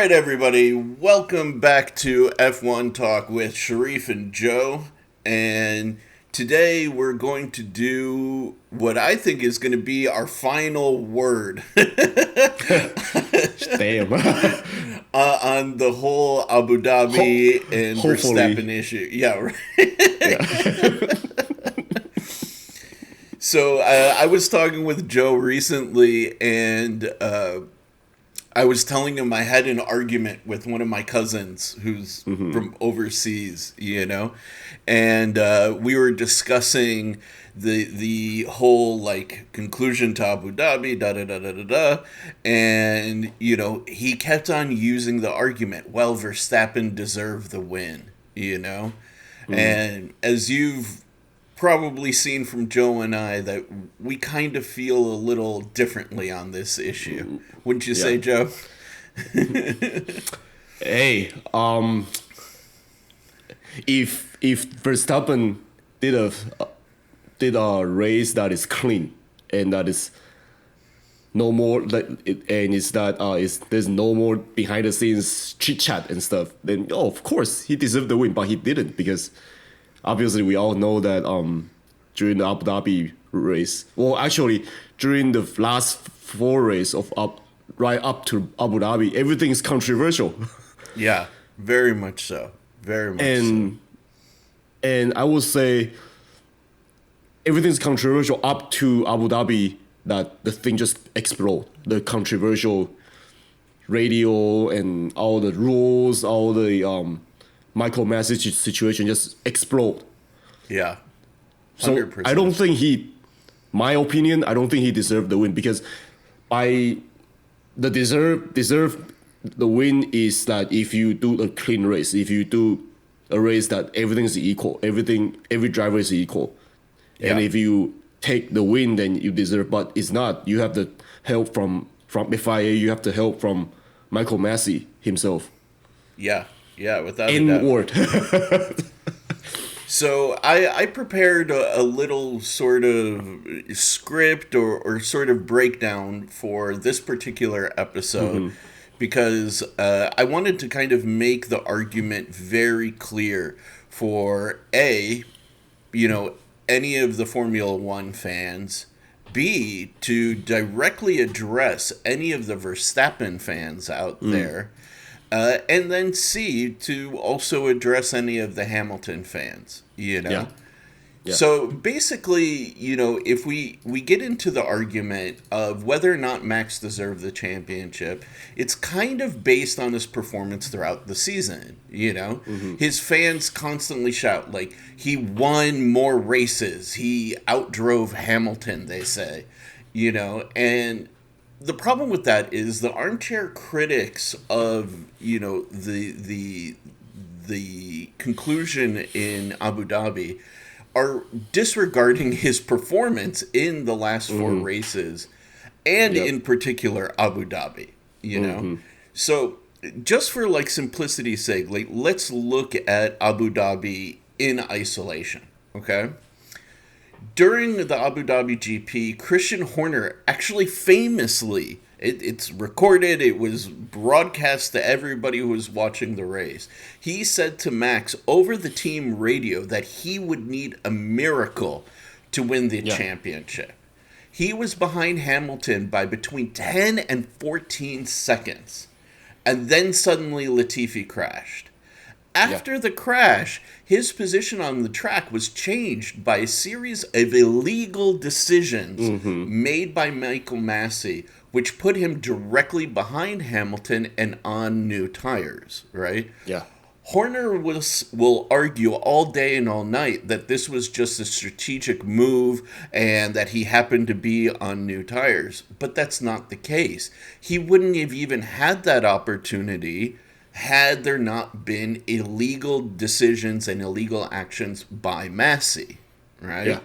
right, everybody, welcome back to F1 Talk with Sherif and Joe. And today we're going to do what I think is going to be our final word Damn. on the whole Abu Dhabi and Hopefully. Verstappen issue. Yeah, right. Yeah. So I was talking with Joe recently, and I was telling him I had an argument with one of my cousins who's from overseas, and we were discussing the whole like conclusion to Abu Dhabi, da da da da da da, and he kept on using the argument, well, Verstappen deserved the win, and as you've probably seen from Joe and I, that we kind of feel a little differently on this issue. Wouldn't you say, Joe? Hey, if Verstappen did a race that is clean and that is no more there's no more behind the scenes chit chat and stuff, then of course he deserved the win, but he didn't, because obviously we all know that during the Abu Dhabi race, well, actually during the last four races right up to Abu Dhabi, everything is controversial. Yeah, very much so. Very much so. And I would say everything's controversial up to Abu Dhabi, that the thing just explode. The controversial radio and all the rules, all the Michael Massey situation just explode. Yeah. 100%. So I don't think my opinion, I don't think he deserved the win, because the deserve the win is that if you do a clean race, if you do a race that everything is equal, every driver is equal, and if you take the win, then you deserve. But it's not. You have the help from FIA. You have the help from Michael Massey himself. Yeah, without a doubt. Word. So I prepared a little sort of script or sort of breakdown for this particular episode, because I wanted to kind of make the argument very clear for any of the Formula One fans, B, to directly address any of the Verstappen fans out there, and then C, to also address any of the Hamilton fans, Yeah. So basically, if we get into the argument of whether or not Max deserved the championship, it's kind of based on his performance throughout the season, His fans constantly shout, like, he won more races, he outdrove Hamilton, they say, and the problem with that is the armchair critics of, the conclusion in Abu Dhabi are disregarding his performance in the last four races, and in particular Abu Dhabi, So just for like simplicity's sake, like, let's look at Abu Dhabi in isolation, okay? During the Abu Dhabi GP, Christian Horner actually famously, it's recorded, it was broadcast to everybody who was watching the race, he said to Max over the team radio that he would need a miracle to win the championship. He was behind Hamilton by between 10 and 14 seconds. And then suddenly Latifi crashed. After the crash, his position on the track was changed by a series of illegal decisions made by Michael Massey, which put him directly behind Hamilton and on new tires, right? Yeah. Horner will argue all day and all night that this was just a strategic move and that he happened to be on new tires. But that's not the case. He wouldn't have even had that opportunity had there not been illegal decisions and illegal actions by Massey, right? Yeah.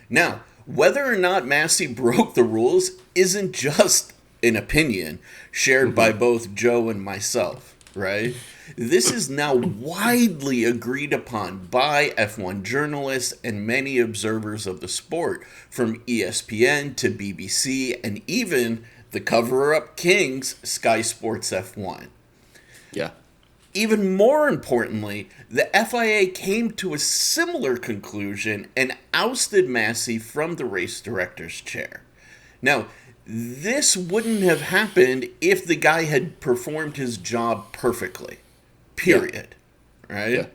Now, whether or not Massey broke the rules isn't just an opinion shared by both Joe and myself, right? This is now widely agreed upon by F1 journalists and many observers of the sport, from ESPN to BBC and even The cover-up kings, Sky Sports F1. Yeah. Even more importantly, the FIA came to a similar conclusion and ousted Massey from the race director's chair. Now, this wouldn't have happened if the guy had performed his job perfectly. Period. Yeah. Right? Yeah.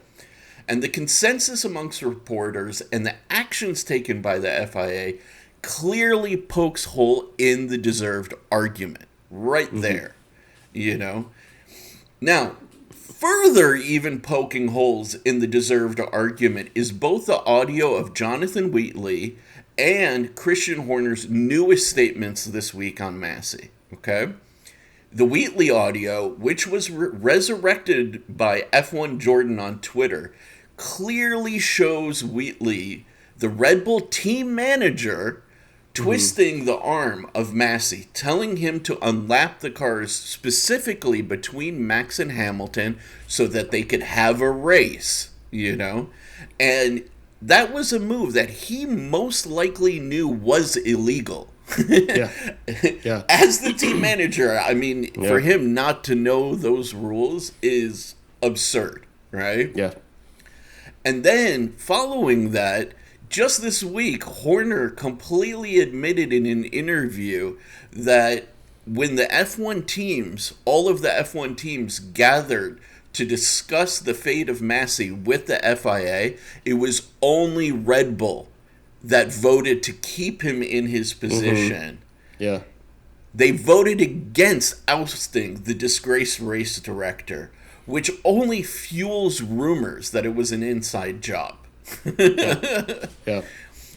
And the consensus amongst reporters and the actions taken by the FIA clearly pokes hole in the deserved argument. Right there. You know? Now, further even poking holes in the deserved argument is both the audio of Jonathan Wheatley and Christian Horner's newest statements this week on Massey. Okay? The Wheatley audio, which was resurrected by F1 Jordan on Twitter, clearly shows Wheatley, the Red Bull team manager, twisting the arm of Massey, telling him to unlap the cars specifically between Max and Hamilton so that they could have a race, you know? And that was a move that he most likely knew was illegal. Yeah. Yeah. As the team manager, I mean, for him not to know those rules is absurd, right? Yeah. And then, following that, just this week, Horner completely admitted in an interview that when the F1 teams, all of the F1 teams gathered to discuss the fate of Massey with the FIA, it was only Red Bull that voted to keep him in his position. Yeah. They voted against ousting the disgraced race director, which only fuels rumors that it was an inside job. Yeah.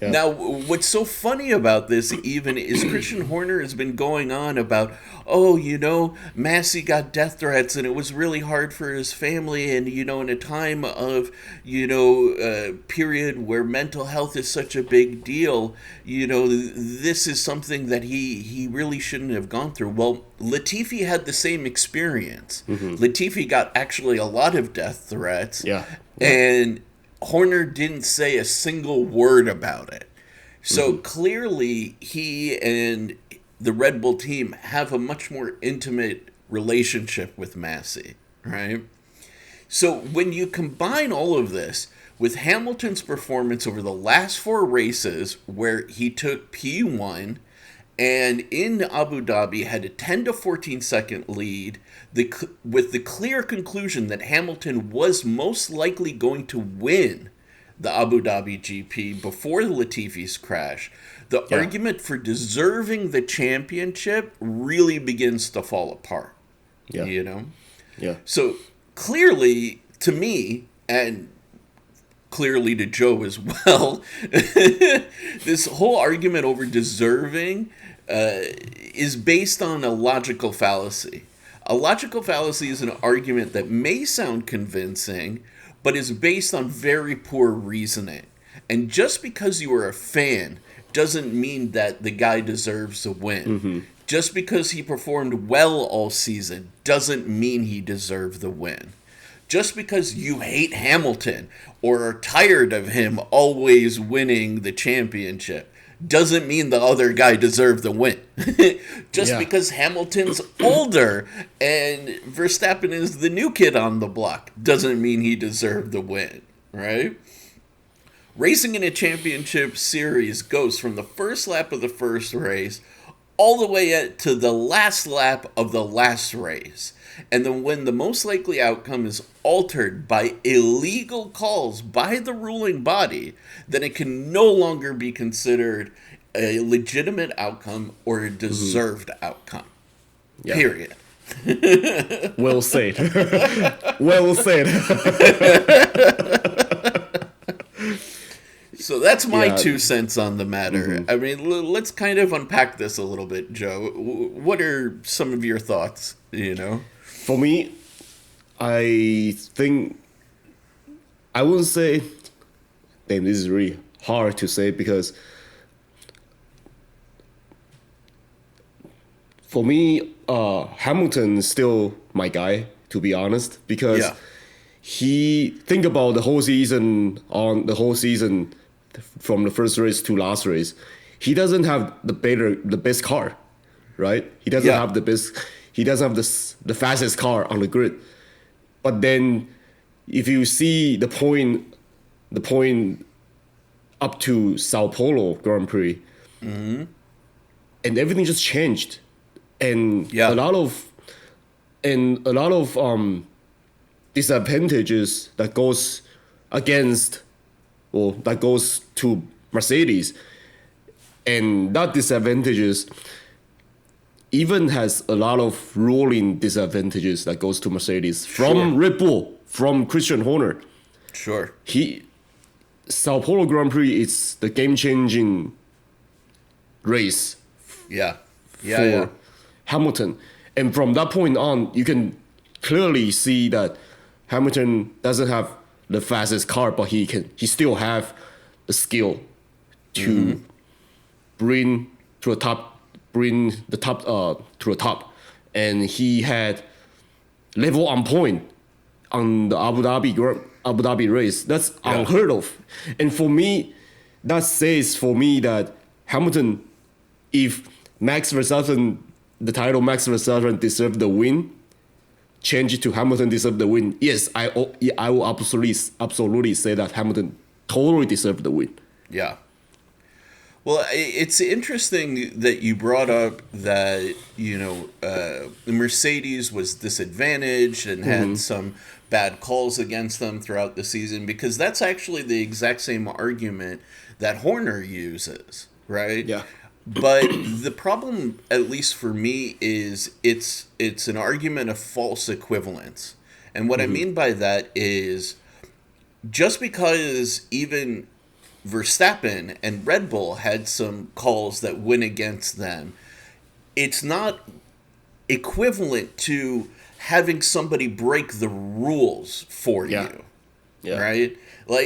Now, what's so funny about this even is Christian Horner has been going on about, oh, you know, Massey got death threats and it was really hard for his family. And, you know, in a time of, you know, period where mental health is such a big deal, you know, this is something that he really shouldn't have gone through. Well, Latifi had the same experience. Latifi got actually a lot of death threats. Yeah. And Horner didn't say a single word about it. So clearly he and the Red Bull team have a much more intimate relationship with Massey, right? So when you combine all of this with Hamilton's performance over the last 4 races where he took P1 and in Abu Dhabi had a 10 to 14 second lead, with the clear conclusion that Hamilton was most likely going to win the Abu Dhabi GP before Latifi's crash, the argument for deserving the championship really begins to fall apart. Yeah. You know? Yeah. So clearly, to me, and clearly to Joe as well, this whole argument over deserving is based on a logical fallacy. A logical fallacy is an argument that may sound convincing, but is based on very poor reasoning. And just because you are a fan doesn't mean that the guy deserves to win. Just because he performed well all season doesn't mean he deserved the win. Just because you hate Hamilton or are tired of him always winning the championship doesn't mean the other guy deserved the win. Just because Hamilton's older and Verstappen is the new kid on the block doesn't mean he deserved the win, right? Racing in a championship series goes from the first lap of the first race all the way to the last lap of the last race. And then when the most likely outcome is altered by illegal calls by the ruling body, then it can no longer be considered a legitimate outcome or a deserved outcome. Yeah. Period. Well said. Well said. So that's my 2 cents on the matter. I mean, let's kind of unpack this a little bit, Joe. What are some of your thoughts, you know? For me, I think I wouldn't say, damn, this is really hard to say because for me, Hamilton is still my guy, to be honest, because he think about the whole season from the first race to last race. He doesn't have the best car. right? He doesn't have the best. He doesn't have the fastest car on the grid. But then, if you see the point up to Sao Paulo Grand Prix, and everything just changed, and a lot of disadvantages that goes to Mercedes, and that disadvantages even has a lot of ruling disadvantages that goes to Mercedes from Red Bull, from Christian Horner. Sure. Sao Paulo Grand Prix is the game-changing race. For Hamilton. And from that point on, you can clearly see that Hamilton doesn't have the fastest car, but he still have the skill to bring the top to the top. And he had level on point on the Abu Dhabi race. That's unheard of. And for me, that says for me that Hamilton, if Max Verstappen deserved the win, change it to Hamilton deserved the win. Yes, I will absolutely say that Hamilton totally deserved the win. Yeah. Well, it's interesting that you brought up that, the Mercedes was disadvantaged and had some bad calls against them throughout the season, because that's actually the exact same argument that Horner uses, right? Yeah. But the problem, at least for me, is it's an argument of false equivalence. And what I mean by that is, just because even Verstappen and Red Bull had some calls that went against them, it's not equivalent to having somebody break the rules for you. Yeah. Right? Like,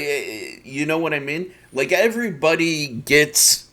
you know what I mean? Like, everybody gets,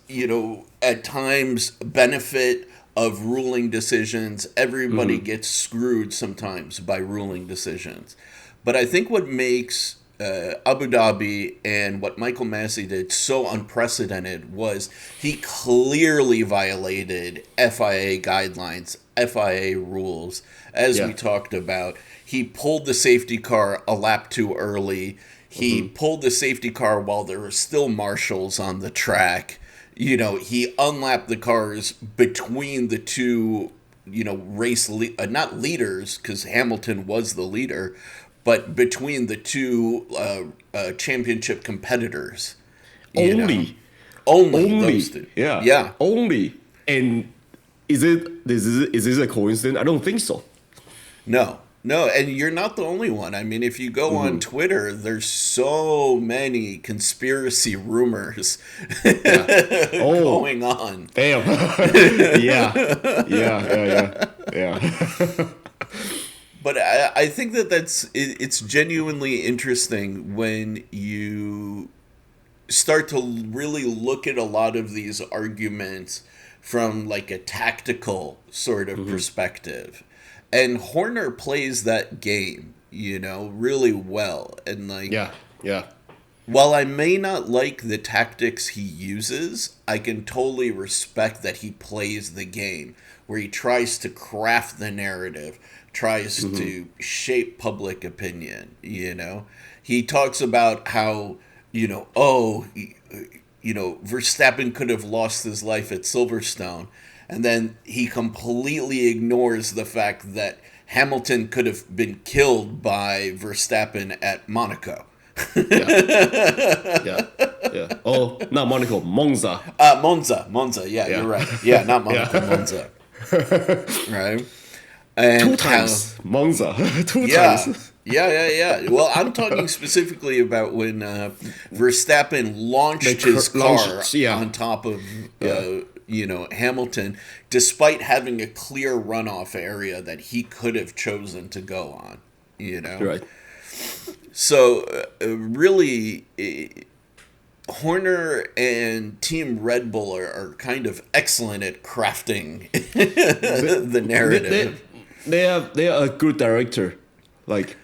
at times benefit of ruling decisions. Everybody gets screwed sometimes by ruling decisions. But I think what makes Abu Dhabi and what Michael Massey did so unprecedented was he clearly violated FIA guidelines, FIA rules, as we talked about. He pulled the safety car a lap too early. He pulled the safety car while there were still marshals on the track. He unlapped the cars between the two, race not leaders, because Hamilton was the leader, but between the two championship competitors. Only those two. Yeah. Only. And is this a coincidence? I don't think so. No, and you're not the only one. I mean, if you go on Twitter, there's so many conspiracy rumors going on. Damn. Yeah. But I think it's genuinely interesting when you start to really look at a lot of these arguments from like a tactical sort of perspective. And Horner plays that game, really well. And like, while I may not like the tactics he uses, I can totally respect that he plays the game where he tries to craft the narrative, tries to shape public opinion. He talks about how, Verstappen could have lost his life at Silverstone. And then he completely ignores the fact that Hamilton could have been killed by Verstappen at Monaco. Yeah. Oh, not Monaco, Monza. Monza. Yeah, you're right. Yeah, not Monaco, Monza. Right? And two times. Monza. Two times. Yeah. Well, I'm talking specifically about when Verstappen launched his car on top of... Hamilton, despite having a clear runoff area that he could have chosen to go on, Right. So, really, Horner and Team Red Bull are kind of excellent at crafting the narrative. They are a good director. Like...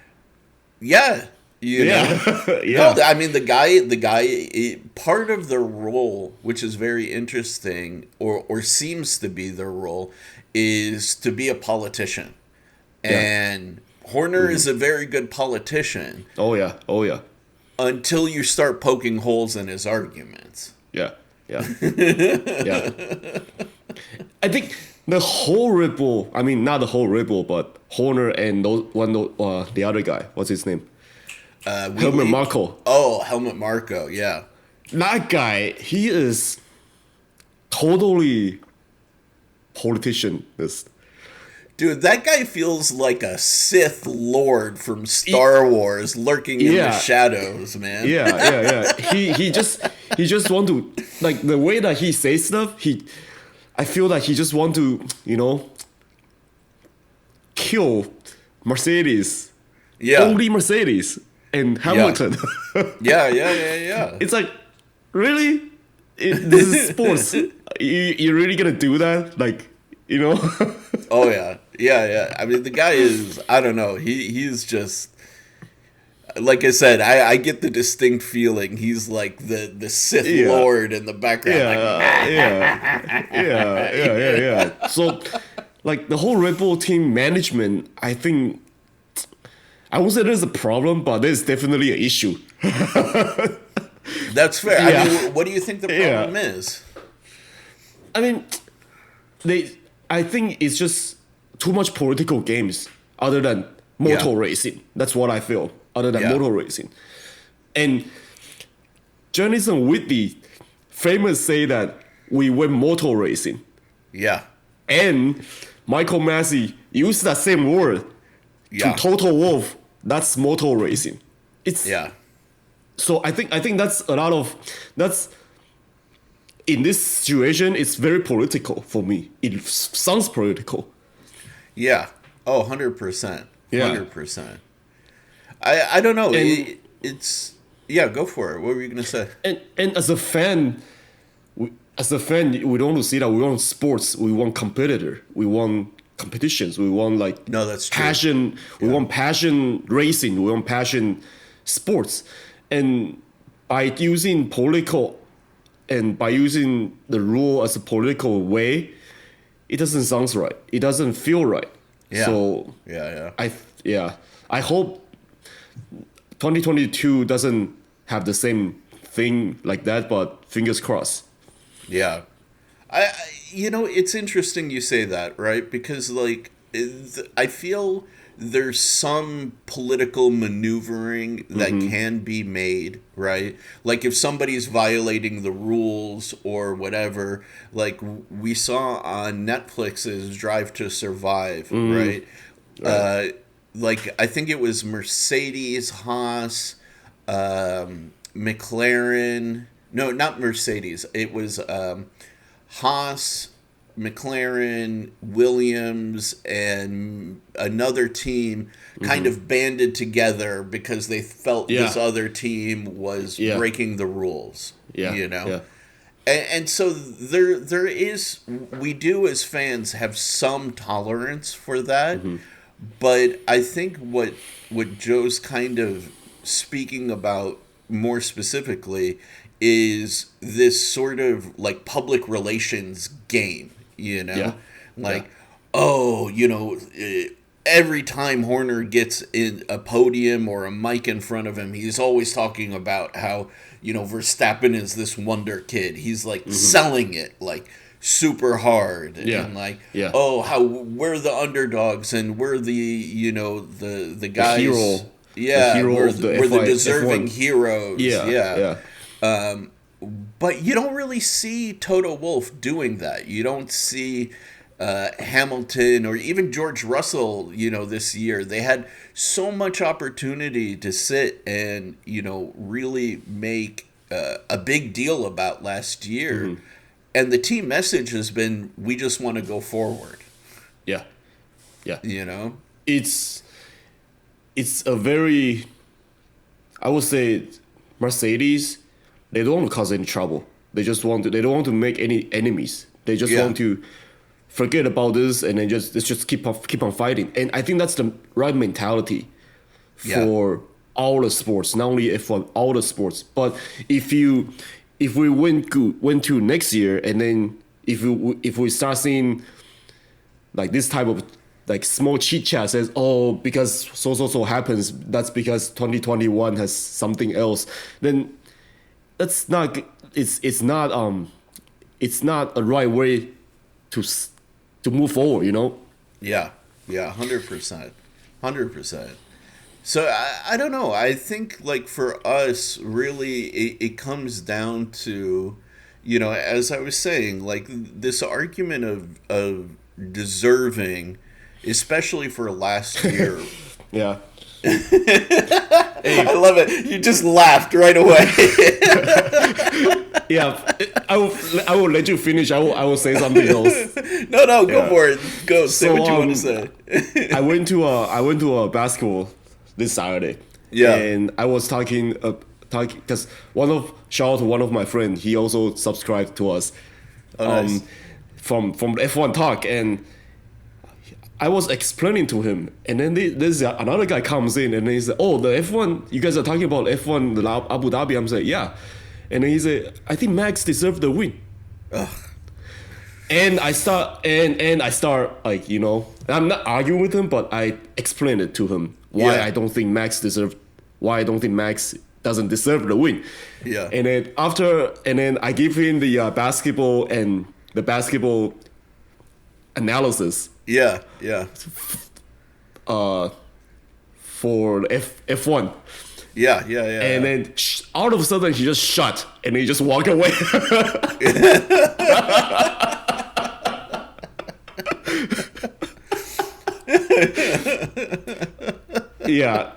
Yeah, You know? Yeah. No, I mean the guy, part of their role, which is very interesting, or seems to be their role, is to be a politician, and Horner is a very good politician. Oh yeah. Until you start poking holes in his arguments. Yeah. Yeah. I think the whole Red Bull, I mean, not the whole Red Bull, but Horner and the other guy, what's his name? Helmut Marko. Oh, Helmut Marko, yeah. That guy, he is totally politician. Dude, that guy feels like a Sith Lord from Star Wars lurking in the shadows, man. Yeah. He just want to, like, the way that he says stuff, I feel that he just want to, kill Mercedes. Yeah. Only Mercedes and Hamilton. Yeah. It's like, really? This is sports. You're really gonna do that? Like, Oh, yeah. Yeah. I mean, the guy is, I don't know. He's just, like I said, I get the distinct feeling he's like the Sith Lord in the background. Yeah. So, like, the whole Red Bull team management, I think, I won't say there's a problem, but there's definitely an issue. That's fair. I mean, what do you think the problem is? I mean, I think it's just too much political games other than motor racing. That's what I feel, other than motor racing. And Jonathan Whitney famous say that we win motor racing. Yeah. And Michael Massey used that same word to Toto Wolff. That's motor racing. So I think that's a lot of in this situation, it's very political for me. It sounds political. Yeah. Oh, 100%. 100%. I don't know. It's go for it. What were you going to say? And as a fan, we don't want to see that. We want sports. We want competitor. We want competitions. We want that's true. Passion. We want passion racing. We want passion sports. And by using political and by using the rule as a political way, it doesn't sound right. It doesn't feel right. Yeah. So I hope 2022 doesn't have the same thing like that, but fingers crossed. Yeah. It's interesting you say that, right? Because I feel there's some political maneuvering that can be made, right? Like if somebody's violating the rules or whatever, like we saw on Netflix's Drive to Survive, right? Like I think it was Mercedes, Haas, McLaren. No, not Mercedes. It was Haas, McLaren, Williams, and another team kind of banded together because they felt this other team was breaking the rules. And so there is, we do as fans have some tolerance for that, but I think what Joe's kind of speaking about more specifically is this sort of like public relations game, every time Horner gets in a podium or a mic in front of him, he's always talking about how, Verstappen is this wonder kid. He's like selling it like super hard and how we're the underdogs and we're the, the guys. The hero. We're the deserving heroes. But you don't really see Toto Wolff doing that. You don't see Hamilton or even George Russell, this year. They had so much opportunity to sit and, really make a big deal about last year. And the team message has been, we just want to go forward. Yeah. It's a very, I would say, Mercedes, they don't want to cause any trouble. They don't want to make any enemies. They just want to forget about this and then let's just keep on fighting. And I think that's the right mentality for all the sports, not only F1, all the sports. But if we went to next year, and then if we start seeing like this type of like small chit chat says, oh, because so happens, that's because 2021 has something else, then that's not it's not a right way to move forward, you know? Yeah, 100%. So I don't know. I think like for us, really, it comes down to, you know, as I was saying, like this argument of deserving, especially for last year. Yeah. I love it. You just laughed right away. Yeah, I will let you finish. I will say something else. No, go for it. Go say what you want to say. I went to a basketball this Saturday. Yeah, and I was talking because shout out to one of my friends. He also subscribed to us. Nice. From F1TALK, and I was explaining to him, and then there's another guy comes in, and he said, "Oh, the F1, you guys are talking about F1, the Abu Dhabi." I'm saying, "Yeah," and then he said, "I think Max deserved the win." Ugh. And I start like, you know, I'm not arguing with him, but I explained it to him why I don't think Max doesn't deserve the win. Yeah. And then I give him the basketball analysis. Yeah. For F1. Yeah. And then all of a sudden he just shut and he just walked away. Yeah,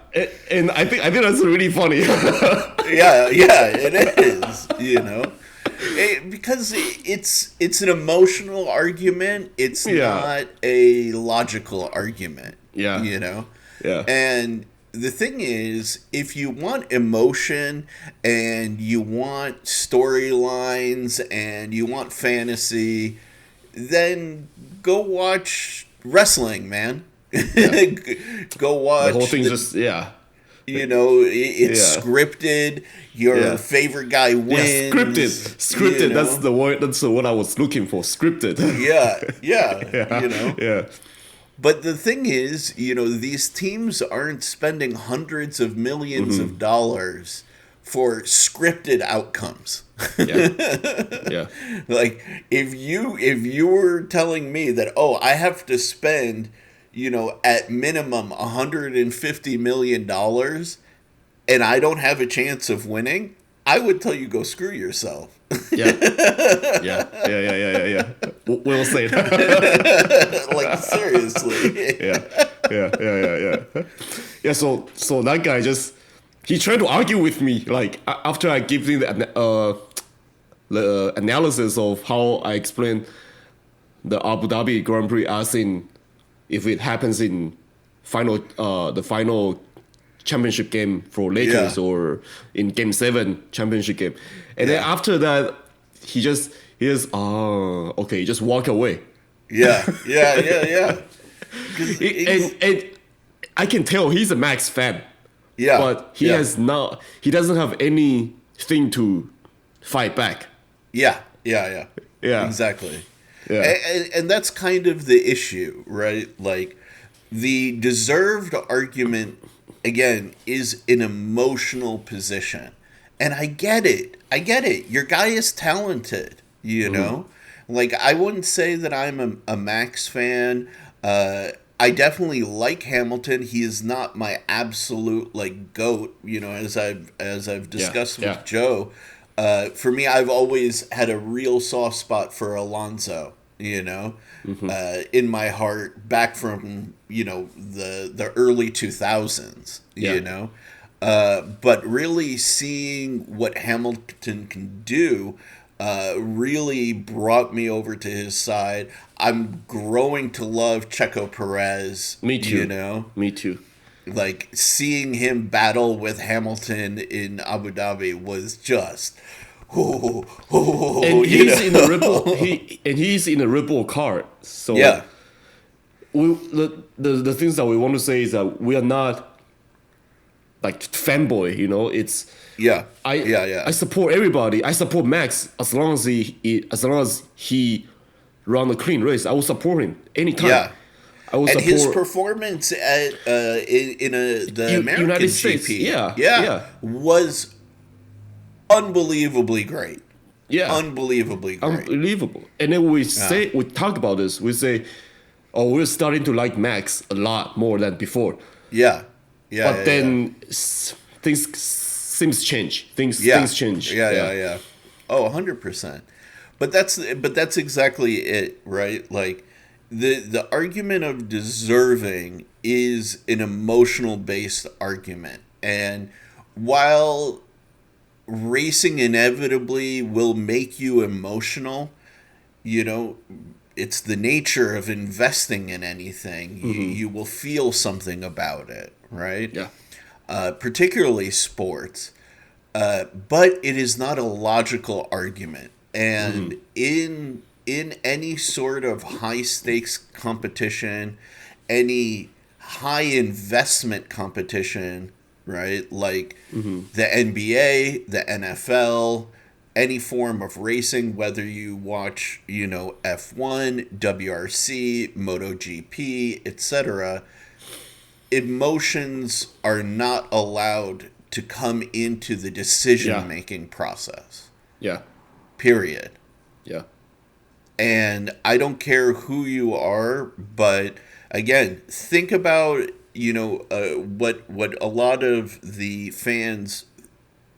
and I think that's really funny. yeah, it is. You know, because it's an emotional argument. It's not a logical argument. Yeah, you know. Yeah, and the thing is, if you want emotion and you want storylines and you want fantasy, then go watch wrestling, man. Yeah. Go watch. The whole thing's just You know, it's scripted. Your favorite guy wins. Yeah, scripted. You know? That's the word. That's what I was looking for. Scripted. Yeah. You know. Yeah. But the thing is, you know, these teams aren't spending hundreds of millions of dollars for scripted outcomes. Yeah. Like if you were telling me that, oh, I have to spend, you know, at minimum $150 million and I don't have a chance of winning, I would tell you go screw yourself. Yeah. We'll say that. Like seriously. Yeah. So that guy he tried to argue with me, like after I give him the analysis of how I explain the Abu Dhabi Grand Prix, asking if it happens in the final championship game for Lakers or in Game 7 championship game, and then after that he just okay, just walk away. Yeah. And I can tell he's a Max fan. Yeah, but he doesn't have anything to fight back. Yeah, exactly. Yeah. And that's kind of the issue, right? Like, the deserved argument, again, is an emotional position. And I get it. Your guy is talented, you know? Like, I wouldn't say that I'm a Max fan. I definitely like Hamilton. He is not my absolute, like, GOAT, you know, as I've discussed with Joe. For me, I've always had a real soft spot for Alonso, you know, in my heart, back from, you know, the early 2000s, you know. But really seeing what Hamilton can do really brought me over to his side. I'm growing to love Checo Perez. Me too. You know? Me too. Like, seeing him battle with Hamilton in Abu Dhabi was just... and he's in a Red he's in a Red Bull car. So the things that we want to say is that we are not like fanboy. You know, it's Yeah. I support everybody. I support Max as long as he run a clean race. I will support him anytime. Yeah. I will And support his performance at the American United GP, States. Yeah. was unbelievably great. Yeah. Unbelievably great. Unbelievable. And then we talk about this. We say, oh, we're starting to like Max a lot more than before. Yeah. But then things change. Things change. Yeah. Oh, 100%. But that's exactly it, right? Like the argument of deserving is an emotional based argument. And while racing inevitably will make you emotional, you know, it's the nature of investing in anything. You will feel something about it, right? Yeah. Particularly sports. But it is not a logical argument. And in any sort of high stakes competition, any high investment competition, right? Like the NBA, the NFL, any form of racing, whether you watch, you know, F1, WRC, MotoGP, etc., emotions are not allowed to come into the decision-making process. Yeah. Period. Yeah. And I don't care who you are, but again, think about, you know, what a lot of the fans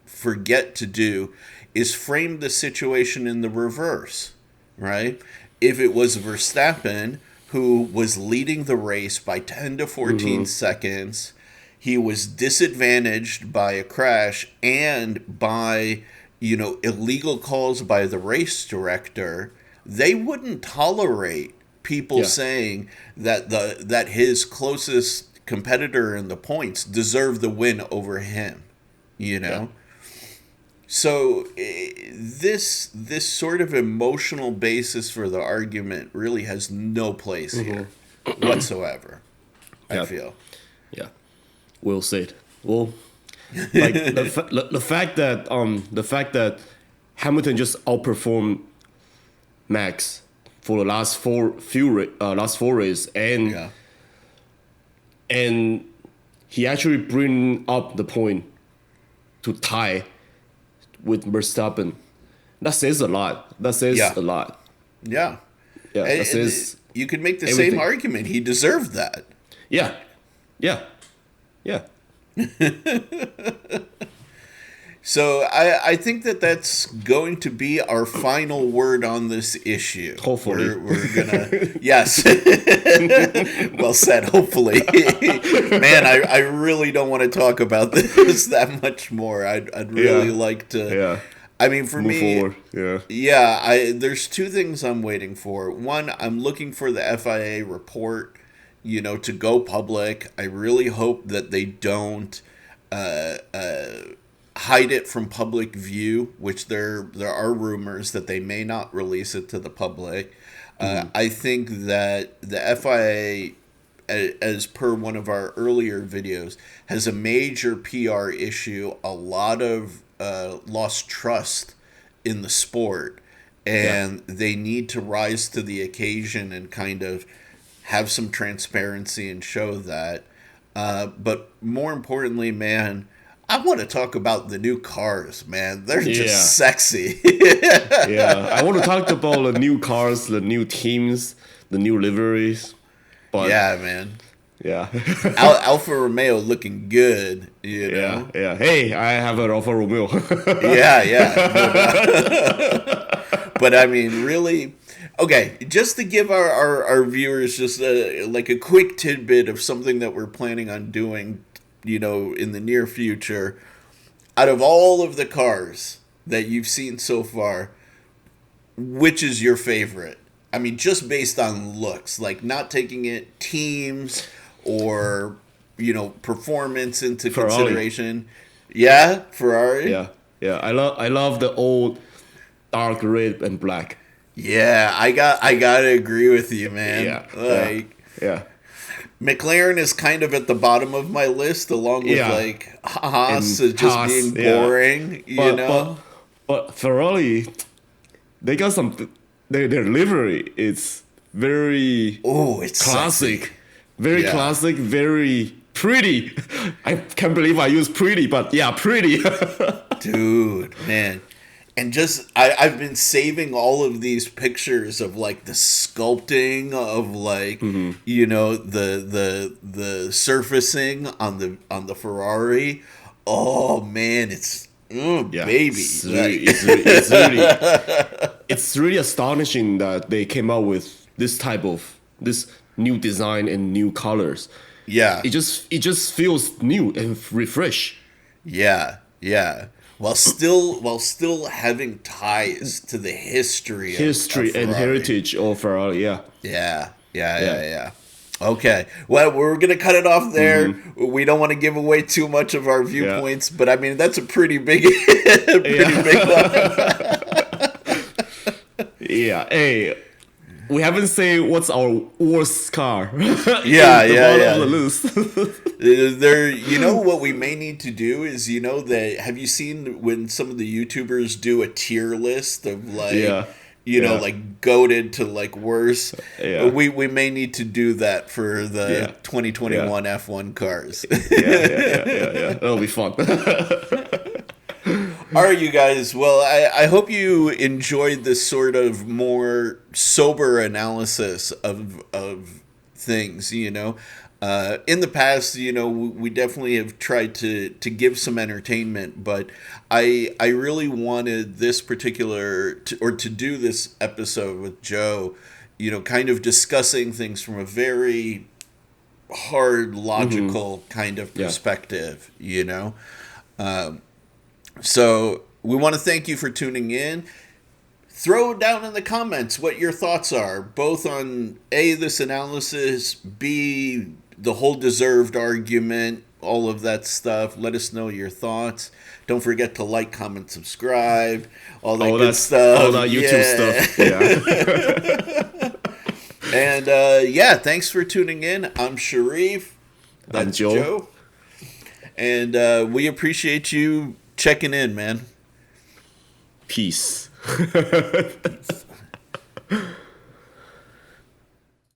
forget to do is frame the situation in the reverse, right? If it was Verstappen who was leading the race by 10 to 14 seconds, he was disadvantaged by a crash and by, you know, illegal calls by the race director, they wouldn't tolerate people saying that his closest competitor in the points deserved the win over him, you know? Yeah. So this sort of emotional basis for the argument really has no place here whatsoever, I feel. Yeah. Well said. Well, like the fact that Hamilton just outperformed Max for the last four races, and he actually bring up the point to tie with Verstappen. That says a lot. A lot. Yeah. Yeah. And says you could make the everything. same argument. He deserved that. Yeah. Yeah. Yeah. So I think that's going to be our final word on this issue. Hopefully. We're gonna yes. Well said, hopefully. Man, I really don't want to talk about this that much more. I'd really like to. Yeah. I mean, for Move me, forward. there's two things I'm waiting for. One, I'm looking for the FIA report, you know, to go public. I really hope that they don't hide it from public view, which there are rumors that they may not release it to the public. I think that the FIA, as per one of our earlier videos, has a major PR issue, a lot of lost trust in the sport, and they need to rise to the occasion and kind of have some transparency and show that. But more importantly, man, I want to talk about the new cars, man. They're just sexy. Yeah, I want to talk about the new cars, the new teams, the new liveries. But yeah, man. Yeah. Alfa Romeo looking good, you know? Yeah. Hey, I have an Alfa Romeo. Yeah. But I mean, really, okay, just to give our viewers just like a quick tidbit of something that we're planning on doing, you know, in the near future. Out of all of the cars that you've seen so far, which is your favorite? I mean, just based on looks, like not taking it teams or, you know, performance into consideration. Yeah, Ferrari. Yeah. I love the old dark red and black. Yeah, I gotta agree with you, man. Yeah. Like, yeah. McLaren is kind of at the bottom of my list, along with like Haas just Haas, being boring, you know. But Ferrari, they got some. Their livery is very it's classic, sexy. very classic, very pretty. I can't believe I use pretty, but yeah, pretty. Dude, man. And just I've been saving all of these pictures of like the sculpting of like you know the surfacing on the Ferrari. Oh man, it's baby. It's really astonishing that they came out with this new design and new colors. Yeah. It just feels new and refresh. Yeah. While still having ties to the history of and heritage of Ferrari, Yeah. Okay. Well, we're gonna cut it off there. We don't want to give away too much of our viewpoints, but I mean that's a pretty big, big one. Yeah. Hey, we haven't said what's our worst car. Yeah. Of the list. There, you know what we may need to do is, you know, have you seen when some of the YouTubers do a tier list of like, you know, like goated to like worse? Yeah. We may need to do that for the 2021 F1 cars. Yeah. That'll be fun. All right, you guys. Well, I hope you enjoyed this sort of more sober analysis of things, you know. In the past, you know, we definitely have tried to give some entertainment, but I really wanted this particular, to do this episode with Joe, you know, kind of discussing things from a very hard, logical kind of perspective, you know. So we want to thank you for tuning in. Throw down in the comments what your thoughts are, both on A, this analysis, B, the whole deserved argument, all of that stuff. Let us know your thoughts. Don't forget to like, comment, subscribe, all that good stuff. All that YouTube stuff. Yeah. And thanks for tuning in. I'm Sherif. That's Joe. And we appreciate you checking in, man. Peace.